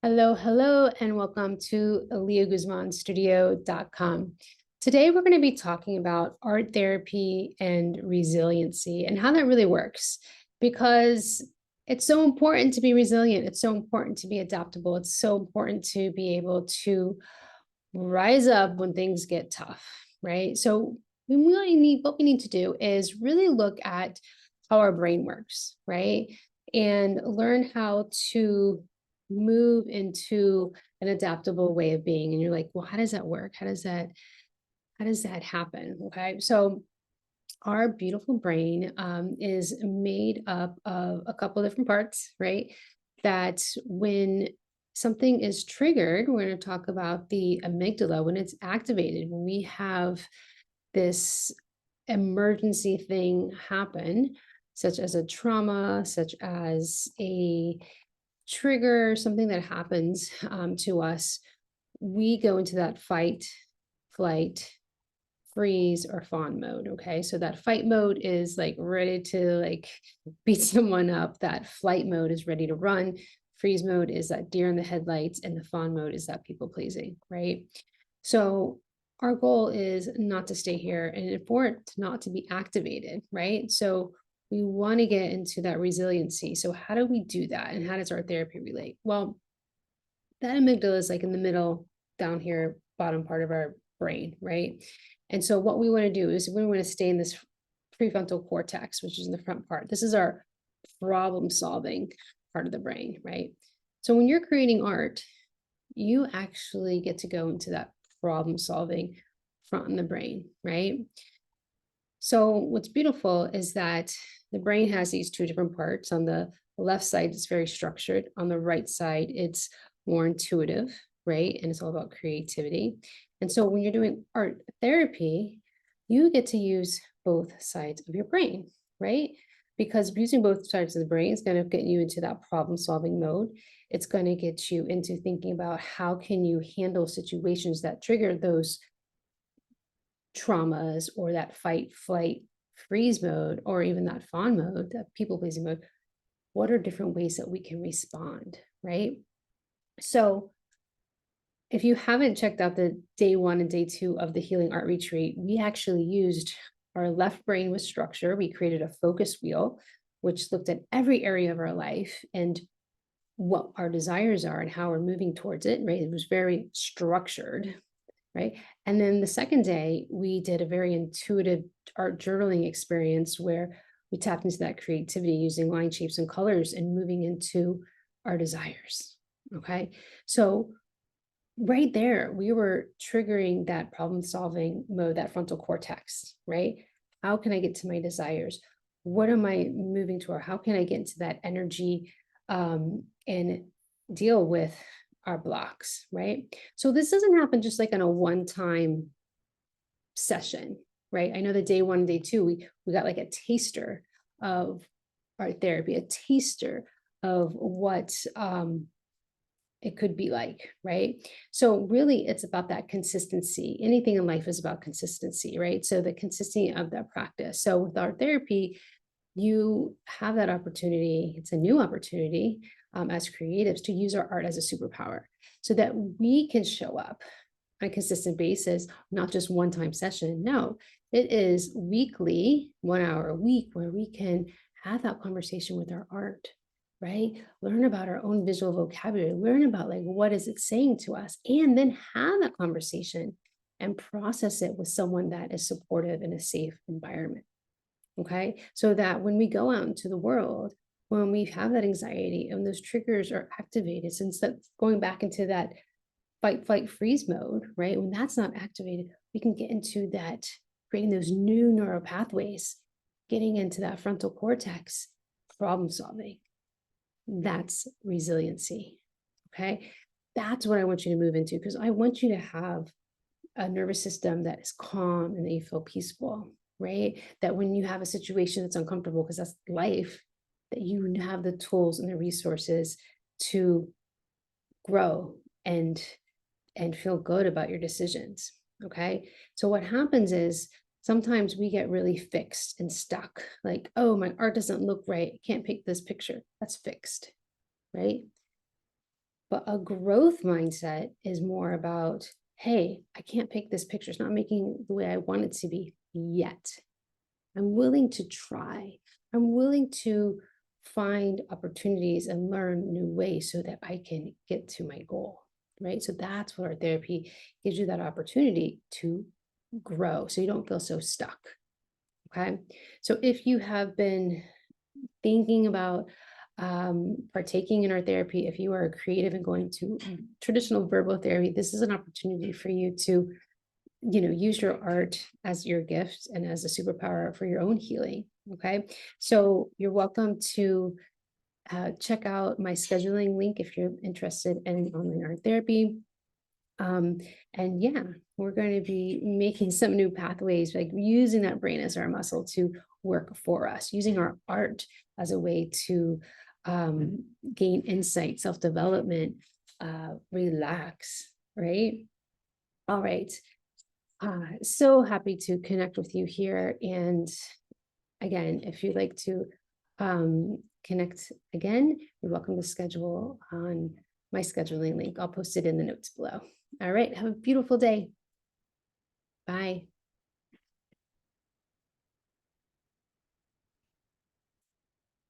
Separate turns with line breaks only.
Hello, hello, and welcome to leoguzmanstudio.com. Today, we're going to be talking about art therapy and resiliency and how that really works, because it's so important to be resilient. It's so important to be adaptable. It's so important to be able to rise up when things get tough, right? So, what we need to do is really look at how our brain works, right? And learn how to move into an adaptable way of being. And you're like, well, how does that work? How does that happen? Okay. So our beautiful brain is made up of a couple different parts, right? That when something is triggered, we're going to talk about the amygdala when it's activated, when we have this emergency thing happen, such as a trauma, such as a trigger, something that happens to us, we go into that fight, flight, freeze, or fawn mode. Okay. So that fight mode is like ready to like beat someone up. That flight mode is ready to run. Freeze mode is that deer in the headlights, and the fawn mode is that people pleasing, right? So our goal is not to stay here and for it not to be activated, right? So we want to get into that resiliency. So how do we do that? And how does our therapy relate? Well, that amygdala is like in the middle down here, bottom part of our brain, right? And so what we want to do is we want to stay in this prefrontal cortex, which is in the front part. This is our problem solving part of the brain, right? So when you're creating art, you actually get to go into that problem solving front in the brain, right? So what's beautiful is that the brain has these two different parts. On the left side, it's very structured. On the right side, it's more intuitive, right? And it's all about creativity. And so when you're doing art therapy, you get to use both sides of your brain, right? Because using both sides of the brain is going to get you into that problem solving mode. It's going to get you into thinking about how can you handle situations that trigger those traumas, or that fight, flight, freeze mode, or even that fawn mode, that people pleasing mode. What are different ways that we can respond, right? So if you haven't checked out the day 1 and day 2 of the Healing Art Retreat, we actually used our left brain with structure. We created a focus wheel, which looked at every area of our life and what our desires are and how we're moving towards it, right? It was very structured, right? And then the second day, we did a very intuitive art journaling experience where we tapped into that creativity using line shapes and colors and moving into our desires. Okay. So right there, we were triggering that problem solving mode, that frontal cortex, right? How can I get to my desires? What am I moving toward? How can I get into that energy and deal with our blocks, right? So this doesn't happen just like on a one-time session, right? I know that day 1 and day 2, we got like a taster of art therapy, a taster of what it could be like, right? So really it's about that consistency. Anything in life is about consistency, right? So the consistency of that practice. So with art therapy, you have that opportunity. It's a new opportunity as creatives to use our art as a superpower so that we can show up on a consistent basis, not just one-time session. No, it is weekly, 1 hour a week, where we can have that conversation with our art, right? Learn about our own visual vocabulary, learn about like what is it saying to us, and then have that conversation and process it with someone that is supportive in a safe environment. Okay. So that when we go out into the world, when we have that anxiety and those triggers are activated, since that's going back into that fight, flight, freeze mode, right? When that's not activated, we can get into that, creating those new neural pathways, getting into that frontal cortex, problem solving. That's resiliency. Okay. That's what I want you to move into, because I want you to have a nervous system that is calm and that you feel peaceful, right? That when you have a situation that's uncomfortable, because that's life, that you have the tools and the resources to grow and feel good about your decisions. Okay. So what happens is sometimes we get really fixed and stuck, like, oh, my art doesn't look right. I can't pick this picture. That's fixed, right? But a growth mindset is more about, hey, I can't pick this picture. It's not making the way I want it to be yet. I'm willing to try. I'm willing to find opportunities and learn new ways so that I can get to my goal, right? So that's what our therapy gives you, that opportunity to grow so you don't feel so stuck. Okay. So if you have been thinking about partaking in our therapy, if you are creative and going to traditional verbal therapy, this is an opportunity for you to, use your art as your gift and as a superpower for your own healing. Okay. So you're welcome to check out my scheduling link if you're interested in online art therapy. Um, and yeah, we're going to be making some new pathways, like using that brain as our muscle to work for us, using our art as a way to gain insight, self-development, relax, right? All right. So happy to connect with you here. And again, if you'd like to connect again, you're welcome to schedule on my scheduling link. I'll post it in the notes below. All right. Have a beautiful day. Bye.